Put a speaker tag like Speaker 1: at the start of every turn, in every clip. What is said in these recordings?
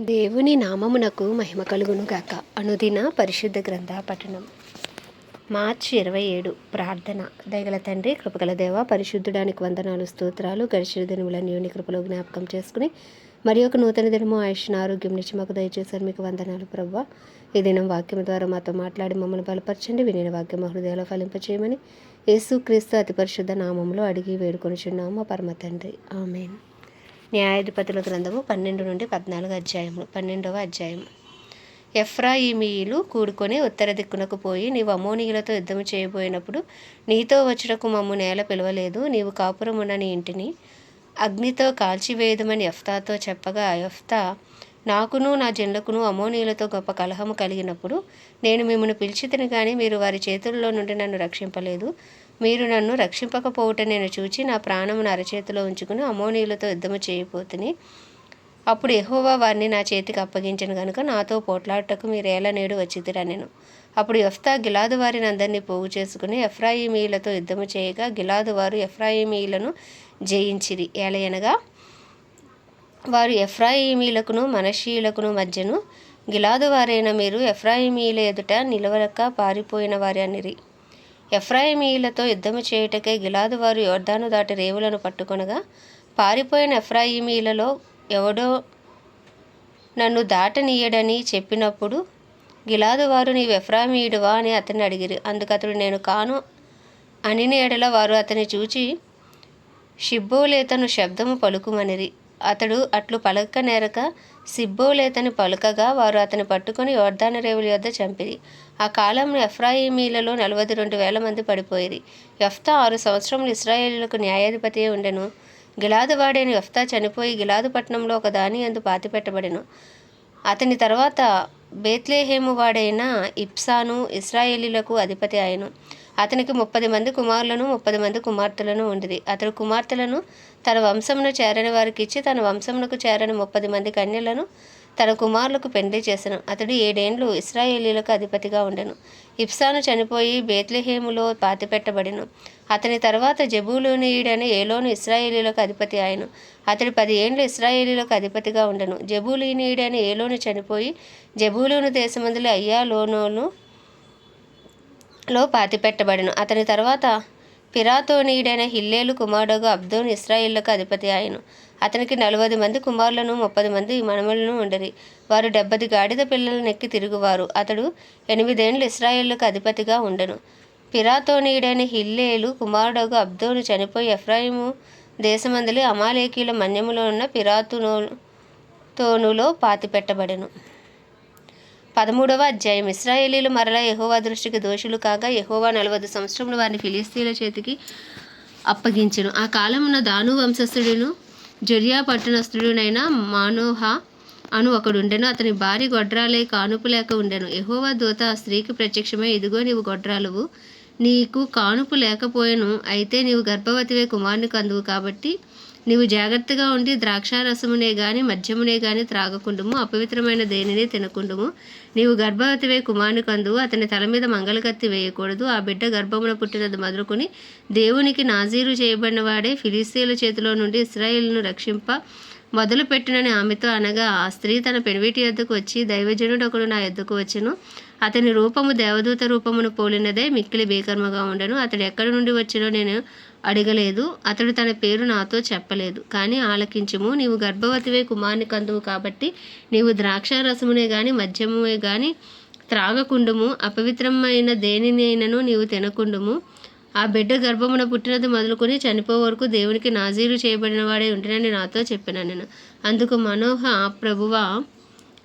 Speaker 1: దేవుని నామమునకు మహిమ కలుగును గాక. అనుదిన పరిశుద్ధ గ్రంథ పఠనం. మార్చి 27 ప్రార్థన. దయగల తండ్రి, కృపగల దేవ, పరిశుద్ధుడానికి వందనాలు, స్తోత్రాలు. గడిచిన దినములన్నీ నీ కృపలో జ్ఞాపకం చేసుకుని మరి ఒక నూతన దినము ఆయుష్ను ఆరోగ్యం నుంచి మాకు దయచేశారు. మీకు వందనాలు ప్రభువా. ఈ దినం వాక్యం ద్వారా మాతో మాట్లాడి మమ్మల్ని బలపరచండి. వినిన వాక్యం మా హృదయాల్లో ఫలింపచేయమని యేసుక్రీస్తు అతి పరిశుద్ధ నామంలో అడిగి వేడుకొనిచున్నాము మా పరమ తండ్రి. ఆమేన్. న్యాయాధిపతుల గ్రంథము 12 నుండి 14 అధ్యాయములు. 12వ అధ్యాయము. ఎఫ్రాయిమీయులు కూడుకొని ఉత్తర దిక్కునకు పోయి, నీవు అమ్మోనీయులతో యుద్ధము చేయబోయినప్పుడు నీతో వచ్చుటకు మమ్ము నేల పిలవలేదు. నీవు కాపురమున్న నీ ఇంటిని అగ్నితో కాల్చివేయదమని యెఫ్తాతో చెప్పగా, యెఫ్తా, నాకును నా జనులకును అమ్మోనీయులతో గొప్ప కలహము కలిగినప్పుడు నేను మిమ్మల్ని పిలిచితిని గాని మీరు వారి చేతుల్లో నుండి నన్ను రక్షింపలేదు. మీరు నన్ను రక్షింపకపోవుట నేను చూచి నా ప్రాణమును అరచేతిలో ఉంచుకుని అమ్మోనీయులతో యుద్ధము చేయబోతుని. అప్పుడు యెహోవా వారిని నా చేతికి అప్పగించను గనుక నాతో పోట్లాడుటకు మీరు ఏల నేడు వచ్చితిరనెను. అప్పుడు యెఫ్తా గిలాదు వారిని అందరినీ పోగు చేసుకుని ఎఫ్రాయిమీయులతో యుద్ధము చేయగా, గిలాదు వారు ఎఫ్రాయిమీయులను జయించిరి. ఏలయనగా వారు ఎఫ్రాయిమీయులకును మనష్షీయులకును మధ్యను గిలాదు వారైన మీరు ఎఫ్రాయిమీయుల ఎదుట నిలవక పారిపోయిన వారి అనిరి. ఎఫ్రాయిమీయులతో యుద్ధము చేయుటకై గిలాదు వారు యొర్దాను దాటి రేవులను పట్టుకొనగా, పారిపోయిన ఎఫ్రాయిమీయులలో ఎవడో నన్ను దాటనీయడని చెప్పినప్పుడు గిలాదు వారు, నీవు ఎఫ్రాయిమీయుడువా అని అతన్ని అడిగిరి. అందుకు అతడు, నేను కాను అనిన ఎడల వారు అతని చూచి షిబ్బోలేతను శబ్దము పలుకుమనిరి. అతడు అట్లు పలక నేరక సిబ్బోలేతని పలుకగా వారు అతని పట్టుకొని యొర్దాను రేవుల యొద్ద చంపిరి. ఆ కాలంలో ఎఫ్రాయిమీలలో 42,000 మంది పడిపోయిరి. యెఫ్తా 6 సంవత్సరములు ఇశ్రాయేలీయులకు న్యాయాధిపతి ఉండెను. గిలాదు వాడైన యెఫ్తా చనిపోయి గిలాదు పట్టణంలో ఒక దాని యందు పాతిపెట్టబడెను. అతని తర్వాత బేత్లెహేము వాడైన ఇబ్సాను ఇశ్రాయేలీయులకు అధిపతి ఆయను. అతనికి 30 మంది కుమారులను 30 మంది కుమార్తెలను ఉండిరి. అతడు కుమార్తెలను తన వంశమును చేరని వారికి ఇచ్చి తన వంశమునకు చేరని 30 మంది కన్యలను తన కుమారులకు పెండ్లి చేసెను. అతడు 7 ఏండ్లు ఇశ్రాయేలీయులకు అధిపతిగా ఉండెను. ఇబ్సాను చనిపోయి బేత్లెహేములో పాతిపెట్టబడెను. అతని తర్వాత జెబూలూనీయుడైన ఏలోను ఇశ్రాయేలీయులకు అధిపతి ఆయను. అతడు 10 ఏండ్లు ఇశ్రాయేలీయులకు అధిపతిగా ఉండెను. జెబూలూనీయుడైన ఏలోను చనిపోయి జెబూలూను దేశమందులో అయ్యాలోనులో పాతిపెట్టబడెను. అతని తర్వాత పిరాతోనీయుడైన హిల్లేలు కుమారుడుగా అబ్దోను ఇశ్రాయేలులకు అధిపతి ఆయను. అతనికి 40 మంది కుమారులను 30 మంది మనుమలను ఉండిరి. వారు 70 గాడిద పిల్లలను ఎక్కి తిరుగువారు. అతడు 8 ఏండ్లు ఇశ్రాయేలులకు అధిపతిగా ఉండెను. పిరాతోనీయుడైన హిల్లేలు కుమారుడుగా అబ్దోను చనిపోయి ఎఫ్రాయిము దేశమందలి అమాలేకీయుల మన్యములో ఉన్న పిరాతోనులో పాతిపెట్టబడెను. 13వ అధ్యాయం. ఇశ్రాయేలీయులు మరలా యెహోవా దృష్టికి దోషులు కాగా, యెహోవా 40 సంవత్సరములు వారిని ఫిలిష్తీయుల చేతికి అప్పగించెను. ఆ కాలమున దాను వంశస్థుడును జొర్యా పట్టణస్థుడునైన మానోహ అను ఒకడుండెను. అతని భార్య గొడ్రాలై కానుపు లేక ఉండెను. యెహోవా దూత ఆ స్త్రీకి ప్రత్యక్షమై, ఇదిగో నీవు గొడ్రాలువు, నీకు కానుపు లేకపోయెను, అయితే నీవు గర్భవతివై కుమారుని కందువు. కాబట్టి నీవు జాగ్రత్తగా ఉండి ద్రాక్షారసమునే గాని మద్యమునే గాని త్రాగకుండుము, అపవిత్రమైన దేనిని తినకుండుము. నీవు గర్భవతివై కుమారుని కందువు. అతని తల మీద మంగళకత్తి వేయకూడదు. ఆ బిడ్డ గర్భమున పుట్టినది మొదలుకొని దేవునికి నాజీరు చేయబడిన వాడే ఫిలిష్తీయుల చేతిలో నుండి ఇశ్రాయేలును రక్షింప మొదలుపెట్టునని ఆమెతో అనగా, ఆ స్త్రీ తన పెనివిటి యొద్దకు వచ్చి, దైవజనుడొకడు నా యొద్దకు వచ్చెను, అతని రూపము దేవదూత రూపమును పోలినదే మిక్కిలి భీకరముగా ఉండెను. అతడు ఎక్కడి నుండి వచ్చినో నేను అడగలేదు. అతడు తన పేరు నాతో చెప్పలేదు. కానీ ఆలకించుము, నీవు గర్భవతివై కుమారుని కందువు. కాబట్టి నీవు ద్రాక్షారసమునే గాని మద్యమునే గాని త్రాగకుండుము, అపవిత్రమైన దేనినైనను నీవు తినకుండుము. ఆ బిడ్డ గర్భమున పుట్టినది మొదలుకొని చనిపో వరకు దేవునికి నాజీరు చేయబడిన వాడే ఉంటునని నాతో చెప్పినాను. అందుకు మనోహ, ప్రభువా,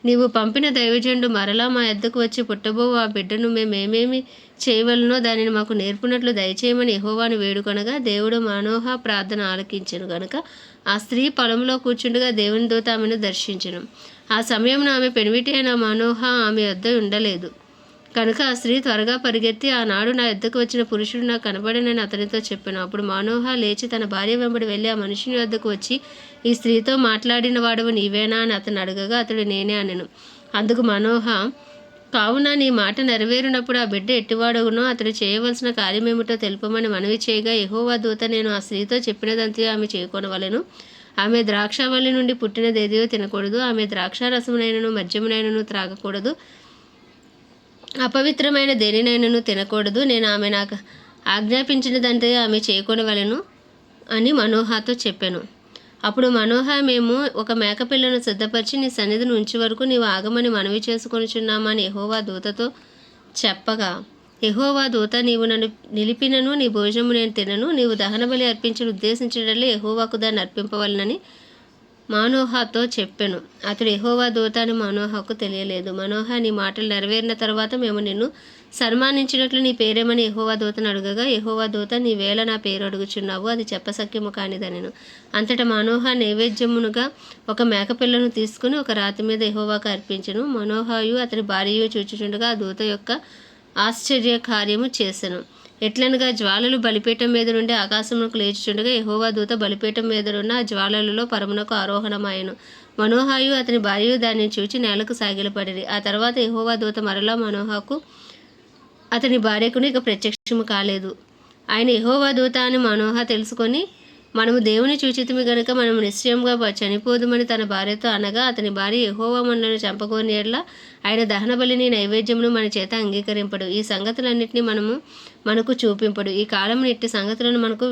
Speaker 1: నీవు పంపిన దైవజనుడు మరలా మా యొద్దకు వచ్చి పుట్టబోవు ఆ బిడ్డను మేమేమి చేయవలనో దానిని మాకు నేర్పునట్లు దయచేయమని యెహోవాను వేడుకొనగా, దేవుడు మనోహ ప్రార్థన ఆలకించెను గనుక ఆ స్త్రీ పొలంలో కూర్చుండగా దేవుని దూత ఆమెను దర్శించెను. ఆ సమయంలో ఆమె పెనివిటి అయిన మనోహ ఆమె యొద్ద ఉండలేదు కనుక ఆ స్త్రీ త్వరగా పరిగెత్తి, ఆనాడు నా యొద్దకు వచ్చిన పురుషుడు నాకు కనబడనని అతనితో చెప్పాను. అప్పుడు మనోహ లేచి తన భార్య వెంబడి వెళ్ళి ఆ మనుషుని వద్దకు వచ్చి, ఈ స్త్రీతో మాట్లాడిన వాడవు నీవేనా అని అతను అడగగా, అతడు నేనే అనెను. అందుకు మనోహ, కావున నీ మాట నెరవేరినప్పుడు ఆ బిడ్డ ఎట్టివాడగునో అతడు చేయవలసిన కార్యమేమిటో తెలుపమని మనవి చేయగా, యెహోవా దూత, నేను ఆ స్త్రీతో చెప్పినదంతా ఆమె చేయకొనవలెను, ఆమె ద్రాక్షావళి నుండి పుట్టినదేదియో తినకూడదు. ఆమె ద్రాక్షారసమునైనను మద్యమునైనను త్రాగకూడదు. అపవిత్రమైన దేనినైనను తినకూడదు. నేను ఆమె నాకు ఆజ్ఞాపించినదంటే ఆమె చేయకూడవలెను అని మనోహతో చెప్పాను. అప్పుడు మనోహ, మేము ఒక మేకపిల్లను సిద్ధపరిచి నీ సన్నిధిని ఉంచి వరకు నీవు ఆగమని మనవి చేసుకొనుచున్నామని యెహోవా దూతతో చెప్పగా, యెహోవా దూత, నీవు నన్ను నిలిపినను నీ భోజనము నేను తినను. నీవు దహనబలి అర్పించి ఉద్దేశించినట్లే యెహోవాకు దాన్ని అర్పింపవలనని మనోహతో చెప్పెను. అతడు యెహోవా దూత అని మనోహకు తెలియలేదు. మనోహ, నీ మాటలు నెరవేరిన తర్వాత మేము నిన్ను సన్మానించినట్లు నీ పేరేమని యెహోవా దూతను అడుగగా, యెహోవా దూత, నీవేళ నా పేరు అడుగుచున్నావు, అది చెప్పసక్యము కానిదనెను. అంతటా మనోహ నైవేద్యమునుగా ఒక మేకపిల్లను తీసుకుని ఒక రాతి మీద యెహోవాకు అర్పించెను. మనోహయు అతని భార్యయు చూచుచుండగా ఆ దూత యొక్క ఆశ్చర్య కార్యము చేసెను. ఎట్లనగా జ్వాలలు బలిపీఠం మీద నుండి ఆకాశమునకు లేచుచుండగా యెహోవా దూత బలిపీఠం మీదనున్న ఆ జ్వాలలలో పరమునకు ఆరోహణమాయెను. మనోహయు అతని భార్యయు దానిని చూచి నేలకు సాగిలపడిరి. ఆ తర్వాత యెహోవా దూత మరలా మనోహకు అతని భార్యకును ఇక ప్రత్యక్షము కాలేదు. ఆయన యెహోవా దూత అని మనోహ తెలుసుకొని, మనము దేవుని చూచితిమి గనుక మనము నిశ్చయముగా చనిపోదుమని తన భార్యతో అనగా, అతని భార్య, యెహోవా మనలను చంపకోని ఎడల ఆయన దహన బలిని నైవేద్యమును మన చేత అంగీకరింపడు. ఈ సంగతులన్నింటినీ మనకు చూపింపడు. ఈ కాలమున ఇట్టి సంగతులను మనకు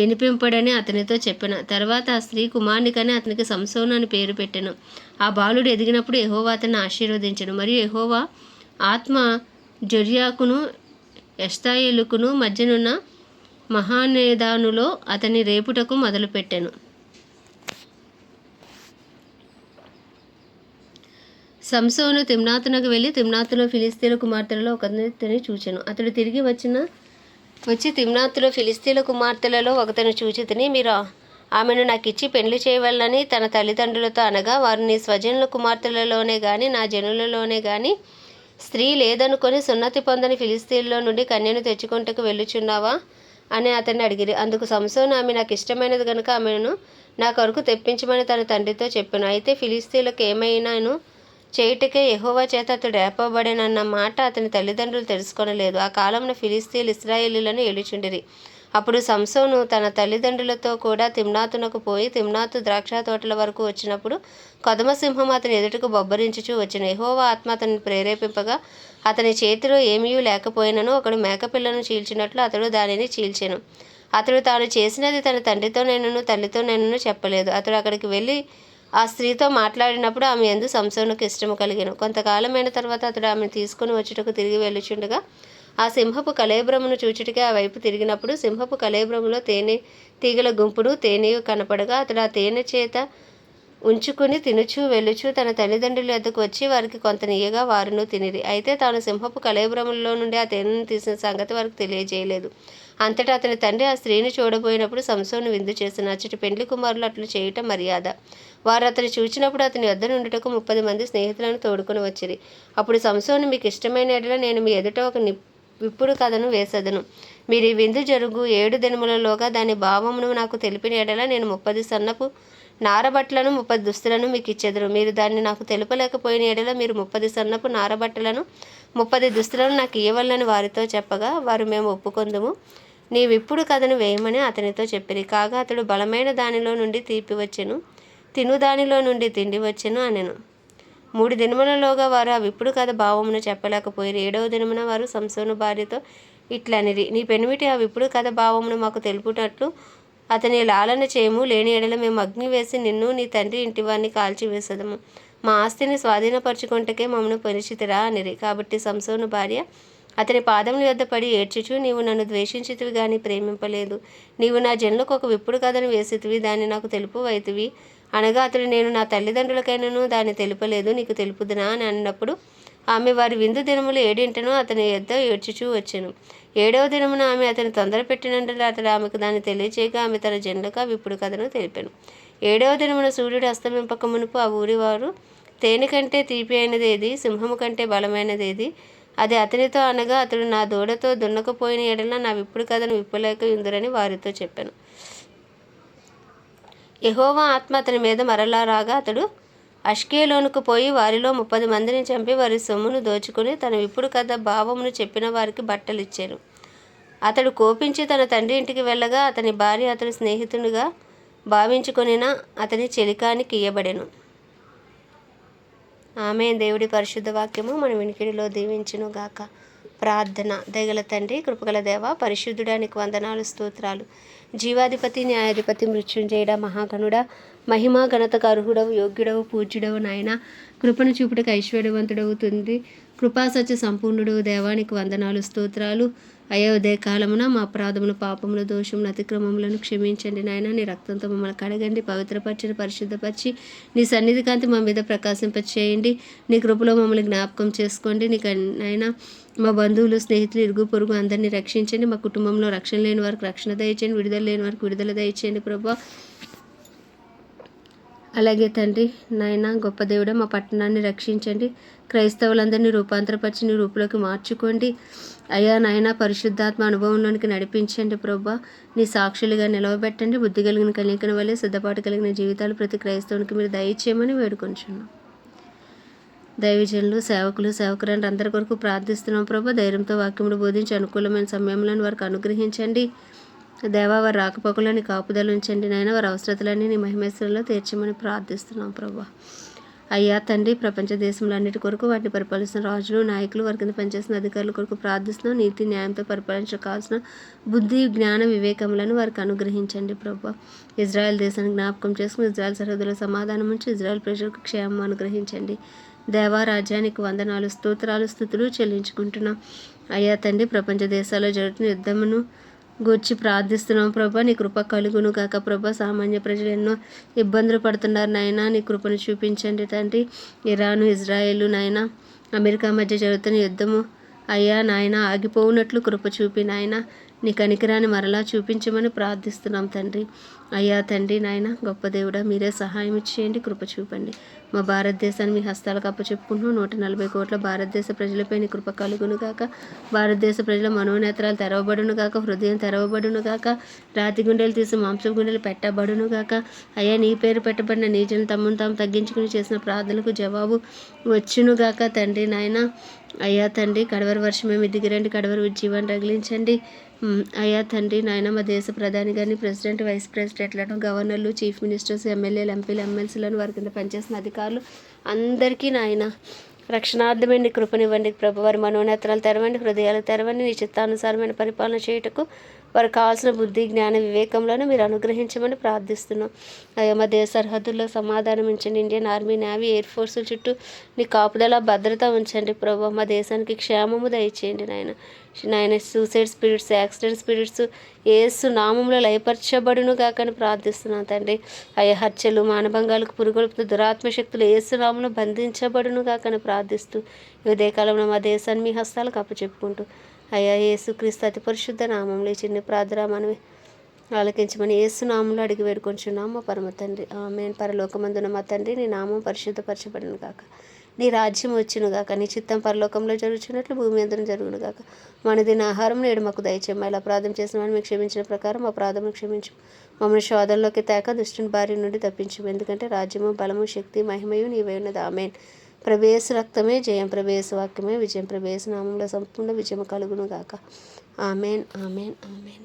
Speaker 1: వినిపింపడని అతనితో చెప్పెను. తర్వాత ఆ స్త్రీ కుమారునికని అతనికి సంసోను అని పేరు పెట్టెను. ఆ బాలుడు ఎదిగినప్పుడు యెహోవా అతన్ని ఆశీర్వదించెను. మరియు యెహోవా ఆత్మ జొర్యాకును ఎష్తాయేలుకును మధ్యనున్న మహానేదానులో అతని రేపుటకు మొదలుపెట్టెను. సంసోను తిమ్నాతునకు వెళ్ళి తిమ్నాతులో ఫిలిస్తీన్ల కుమార్తెలలో ఒకరిని చూచెను. అతడు తిరిగి వచ్చి తిమ్నాతులో ఫిలిస్తీన్ల కుమార్తెలలో ఒకతను చూచితిని, మీరు ఆమెను నాకిచ్చి పెండ్లి చేయవలనని తన తల్లిదండ్రులతో అనగా, వారు నీ స్వజనుల కుమార్తెలలోనే గాని నా జనులలోనే గాని స్త్రీ లేదనుకొని సున్నతి పొందని ఫిలిస్తీన్లో నుండి కన్యను తెచ్చుకొనుటకు వెళ్ళుచున్నావా అని అతన్ని అడిగిరి. అందుకు సంసోను, ఆమె నాకు ఇష్టమైనది గనుక ఆమెను నా కొరకు తెప్పించమని తన తండ్రితో చెప్పాను. అయితే ఫిలిస్తీన్లకు ఏమైనాను చేయుటకే యెహోవా చేత అతడు రేపబడెనన్న మాట అతని తల్లిదండ్రులు తెలుసుకొనలేదు. ఆ కాలమున ఫిలిస్తీన్లు ఇశ్రాయేలీయులను ఏలుచుండిరి. అప్పుడు సంసోను తన తల్లిదండ్రులతో కూడా తిమ్నాతునకు పోయి తిమ్నాతు ద్రాక్ష తోటల వరకు వచ్చినప్పుడు కొదమసింహం అతని ఎదుటకు బొబ్బరించుచూ వచ్చెను. యెహోవా ఆత్మ అతన్ని ప్రేరేపింపగా అతని చేతిలో ఏమీ లేకపోయినను ఒకడు మేకపిల్లను చీల్చినట్లు అతడు దానిని చీల్చెను. అతడు తాను చేసినది తన తండ్రితోనైనను తల్లితోనైనను చెప్పలేదు. అతడు అక్కడికి వెళ్ళి ఆ స్త్రీతో మాట్లాడినప్పుడు ఆమె యందు సంసోనుకు ఇష్టము కలిగెను. కొంతకాలమైన తర్వాత అతడు ఆమెను తీసుకుని వచ్చుటకు తిరిగి వెళ్ళుచుండగా ఆ సింహపు కళేబ్రమును చూచుటకే ఆ వైపు తిరిగినప్పుడు సింహపు కళేబ్రములో తేనె తీగల గుంపును తేనెయు కనపడగా అతడు ఆ తేనె చేత ఉంచుకుని తినుచూ వెళ్ళుచూ తన తల్లిదండ్రుల వద్దకు వచ్చి వారికి కొంత నీయగా వారును తినిరి. అయితే తాను సింహపు కళేబ్రములలో నుండి ఆ తేనెను తీసిన సంగతి వారికి తెలియజేయలేదు. అంతటా అతని తండ్రి ఆ స్త్రీని చూడబోయినప్పుడు సంసోను విందు చేసిన అచ్చటి పెండ్లి కుమారులు అట్లు చేయుట మర్యాద. వారు అతను చూచినప్పుడు అతని వద్ద నుండుటకు 30 మంది స్నేహితులను తోడుకొని వచ్చిరి. అప్పుడు సంసోను, మీకు ఇష్టమైన ఎడల నేను మీ ఎదుట ఒక విప్పుడు కథను వేసెదను. మీరు ఈ విందు జరుగు 7 దినములలోగా దాని భావమును నాకు తెలిపిన ఎడల నేను 30 సన్నపు నారబట్టలను 30 దుస్తులను మీకు ఇచ్చెదరు. మీరు దాన్ని నాకు తెలుపలేకపోయిన ఎడల మీరు 30 సన్నపు నారబట్టలను 30 దుస్తులను నాకు ఇయ్యవలనని వారితో చెప్పగా, వారు మేము ఒప్పుకొందుము, నీ విప్పుడు కథను వేయమని అతనితో చెప్పిరి. కాగా అతడు బలమైన దానిలో నుండి తీపి వచ్చెను, తిను దానిలో నుండి తిండి వచ్చెను అనెను. 3 దినములలోగా వారు ఆ విప్పుడు కథ భావమును చెప్పలేకపోయిరి. 7వ దినమున వారు సంసోను భార్యతో ఇట్లనిరి, నీ పెనిమిటి ఆ విప్పుడు కథ భావమును మాకు తెలుపునట్లు అతని లాలన చేయము, లేని ఎడల మేము అగ్ని వేసి నిన్ను నీ తండ్రి ఇంటివారిని కాల్చివేసెదము. మా ఆస్తిని స్వాధీనపరచుకొంటకే మమ్మను పరిచితిరా అనిరి. కాబట్టి సంసోను భార్య అతని పాదముల యొద్ద పడి ఏడ్చుచు, నీవు నన్ను ద్వేషించితివి గాని ప్రేమింపలేదు. నీవు నా జనులకు ఒక విప్పుడు కథను వేసితివి, దాన్ని నాకు తెలుపువైతివి అనగా, అతడు నేను నా తల్లిదండ్రులకైనను దాన్ని తెలుపలేదు, నీకు తెలుపుదునా అని అన్నప్పుడు ఆమె వారి విందు దినములు 7 అతని యొద్ద ఏడ్చుచూ వచ్చెను. 7వ దినమున ఆమె అతని తొందర పెట్టినందున అతడు ఆమెకు దాన్ని తెలియచేయగా ఆమె తన జనులకు ఆ విప్పుడు కథను తెలిపాను. 7వ దినమున సూర్యుడు అస్తమింపక మునుపు ఆ ఊరి వారు, తేనె కంటే తీపి అయినది ఏది, సింహము కంటే బలమైనది ఏది, అది అతనితో అనగా, అతడు నా దూడతో దున్నకపోయిన ఎడల నా విప్పుడు కథను విప్పలేక ఉందరని వారితో చెప్పాను. యెహోవా ఆత్మ అతని మీద మరలా రాగా అతడు అష్కేలోనుకు పోయి వారిలో 30 మందిని చంపి వారి సొమ్మును దోచుకుని తన విప్పుడు కథ భావమును చెప్పిన వారికి బట్టలిచ్చాను. అతడు కోపించి తన తండ్రి ఇంటికి వెళ్ళగా అతని భార్య అతడు స్నేహితునిగా భావించుకొనిన అతని చెలికానికి ఇయ్యబడెను. ఆమె దేవుడి పరిశుద్ధ వాక్యము మన వినికిడిలో దీవించును గాక. ప్రార్థన. దయగల తండ్రి, కృపగల దేవ, పరిశుద్ధుడానికి వందనాలు, స్తోత్రాలు. జీవాధిపతి, న్యాయాధిపతి, మృత్యుంజయుడ, మహాగణుడ, మహిమా ఘనతకు అర్హుడవు, యోగ్యుడవు, పూజ్యుడవు నాయన. కృపను చూపుటకు ఐశ్వర్యవంతుడవుతుంది. కృపాసత్య సంపూర్ణుడు దేవానికి వందనాలు, స్తోత్రాలు. అయ్యా, ఉదయ కాలమున మా అపరాధములు, పాపములు, దోషములు, అతిక్రమములను క్షమించండి నాయన. నీ రక్తంతో మమ్మల్ని కడగండి, పవిత్రపరచండి, పరిశుద్ధపరిచి నీ సన్నిధి కాంతి మా మీద ప్రకాశింపచేయండి. నీ కృపలో మమ్మల్ని జ్ఞాపకం చేసుకోండి. నీకు నాయన మా బంధువులు, స్నేహితులు, ఇరుగు పొరుగు అందరినీ రక్షించండి. మా కుటుంబంలో రక్షణ లేని వారికి రక్షణ దయచేయండి, విడుదల లేని వారికి విడుదల దయచేయండి ప్రభా. అలాగే తండ్రి నాయన, గొప్ప దేవుడా, మా పట్టణాన్ని రక్షించండి. క్రైస్తవులందరినీ రూపాంతరపరిచి నీ రూపులోకి మార్చుకోండి. అయ్యా నాయన, పరిశుద్ధాత్మ అనుభవంలోనికి నడిపించండి ప్రభా. నీ సాక్షులుగా నిలవబెట్టండి. బుద్ధి కలిగిన కలిగిన వల్లే సిద్ధపాటు కలిగిన జీవితాలు ప్రతి క్రైస్తవునికి మీరు దయచేయమని వేడుకొంచున్నాం. దైవజనులు, సేవకులు, సేవకురాలు అందరి కొరకు ప్రార్థిస్తున్నాం ప్రభా. ధైర్యంతో వాక్యములు బోధించి అనుకూలమైన సమయంలో వారికి అనుగ్రహించండి దేవా. వారి రాకపోకలని కాపుదలు ఉంచండి నాయన. వారి అవసరతలన్నీ నీ మహిమేశ్వరంలో తీర్చమని ప్రార్థిస్తున్నాం ప్రభా. అయ్యా తండ్రి, ప్రపంచ దేశంలో అన్నిటి కొరకు వాటిని పరిపాలిస్తున్న రాజులు, నాయకులు, వారి కింద పనిచేస్తున్న అధికారుల కొరకు ప్రార్థిస్తున్నాం. నీతి న్యాయంతో పరిపాలించకాల్సిన బుద్ధి, జ్ఞాన, వివేకములను వారికి అనుగ్రహించండి ప్రభా. ఇజ్రాయెల్ దేశాన్ని జ్ఞాపకం చేసుకుని ఇజ్రాయెల్ సరిహద్దుల సమాధానం ఉంచి ఇజ్రాయెల్ ప్రజలకు క్షేమం అనుగ్రహించండి దేవా. రాజ్యానికి వందనాలు, స్తోత్రాలు, స్థుతులు చెల్లించుకుంటున్నాం. అయ్యా తండ్రి, ప్రపంచ దేశాల్లో జరుగుతున్న యుద్ధమును గూర్చి ప్రార్థిస్తున్నాం ప్రభా. నీ కృప కలుగును గాక ప్రభా. సామాన్య ప్రజలు ఎన్నో ఇబ్బందులు పడుతున్నారు నాయన. నీ కృపను చూపించండి తండ్రి. ఇరాను, ఇజ్రాయేలు నాయన, అమెరికా మధ్య జరుగుతున్న యుద్ధము అయ్యా నాయన ఆగిపోవునట్లు కృప చూపి నాయన నీ కనికరాన్ని మరలా చూపించమని ప్రార్థిస్తున్నాం తండ్రి. అయ్యా తండ్రి నాయన, గొప్ప దేవుడా, మీరే సహాయం ఇచ్చేయండి, కృప చూపండి. మా భారతదేశాన్ని మీ హస్తాలకు అప్పచెప్పుకుంటున్నాం. 140 కోట్ల భారతదేశ ప్రజలపై నీ కృప కలుగును గాక. భారతదేశ ప్రజల మనోనేత్రాలు తెరవబడును గాక, హృదయం తెరవబడును గాక, రాతి గుండెలు తీసి మాంసపు గుండెలు పెట్టబడును గాక. అయ్యా, నీ పేరు పెట్టబడిన నీజను తమను తాము తగ్గించుకుని చేసిన ప్రార్థనలకు జవాబు వచ్చును గాక తండ్రి నాయన. అయ్యా తండ్రి, కడవరి వర్షమేమి దిగిరండి, కడవరి ఉజ్జీవాన్ని రగిలించండి. అయ్యా తండ్రి నాయన, మా దేశ ప్రధాని గారిని, ప్రెసిడెంట్, వైస్ ప్రెసిడెంట్లను, గవర్నర్లు, చీఫ్ మినిస్టర్స్, ఎమ్మెల్యేలు, ఎంపీలు, ఎమ్మెల్సీలను, వారి కింద పనిచేసిన అధికారులు అందరికీ నాయన రక్షణార్థమైన కృపనివ్వండి ప్రభు. వారి మనోనేత్రాలు తెరవండి, హృదయాలు తెరవండి. నీ చిత్తానుసారమైన పరిపాలన చేయుటకు వారికి కావాల్సిన బుద్ధి, జ్ఞాన, వివేకంలో మీరు అనుగ్రహించమని ప్రార్థిస్తున్నాం. అయ్యా, మా దేశ సరిహద్దుల్లో సమాధానం ఉంచండి. Indian army, navy, air force చుట్టూ నీ కాపుదల, భద్రత ఉంచండి ప్రభు. మా దేశానికి క్షేమము దయచేయండి నాయన. సూసైడ్ స్పిరిట్స్, యాక్సిడెంట్ స్పిరిట్స్ యేసు నామంలో లయపరచబడును గాకని ప్రార్థిస్తున్నాం తండ్రి. అయ్యా, హత్యలు, మానభంగాలకు పురుగొల్పుతూ దురాత్మ శక్తులు యేసు నామంలో బంధించబడును గాకని ప్రార్థిస్తూ ఈ ఉదయకాలంలో మా దేశాన్ని మీ హస్తాలకు అప్పచెప్పుకుంటూ అయ్యా, యేసుక్రీస్తు అతి పరిశుద్ధ నామంలో ఈ చిన్న ప్రార్థన మనవి ఆలకించమని యేసు నామంలో అడిగి వేడుకొంచున్నాం మా పరమ తండ్రి. ఆమేన్. పరలోకమందున మా తండ్రి, నీ నామం పరిశుద్ధపరచబడును గాక. నీ రాజ్యం వచ్చును గాక. నీ చిత్తం పరలోకంలో జరుగుతున్నట్లు భూమి అందరం జరుగును గాక. మనదిన ఆహారం నేడు మాకు దయచేయము. ఇలా అపరాధం చేసిన వారిని మీకు క్షమించిన ప్రకారం మా అపరాధమును క్షమించు. మమ్మల్ని శోధనలోకి తేక దుష్టుని బారి నుండి తప్పించము. ఎందుకంటే రాజ్యము, బలము, శక్తి, మహిమయు నీవే ఉన్నది. ఆమేన్. ప్రభేసు రక్తమే జయం, ప్రభేసు వాక్యమే విజయం, ప్రభేసు నామంలో సంపూర్ణ విజయం కలుగును గాక. ఆమేన్, ఆమేన్, ఆమేన్.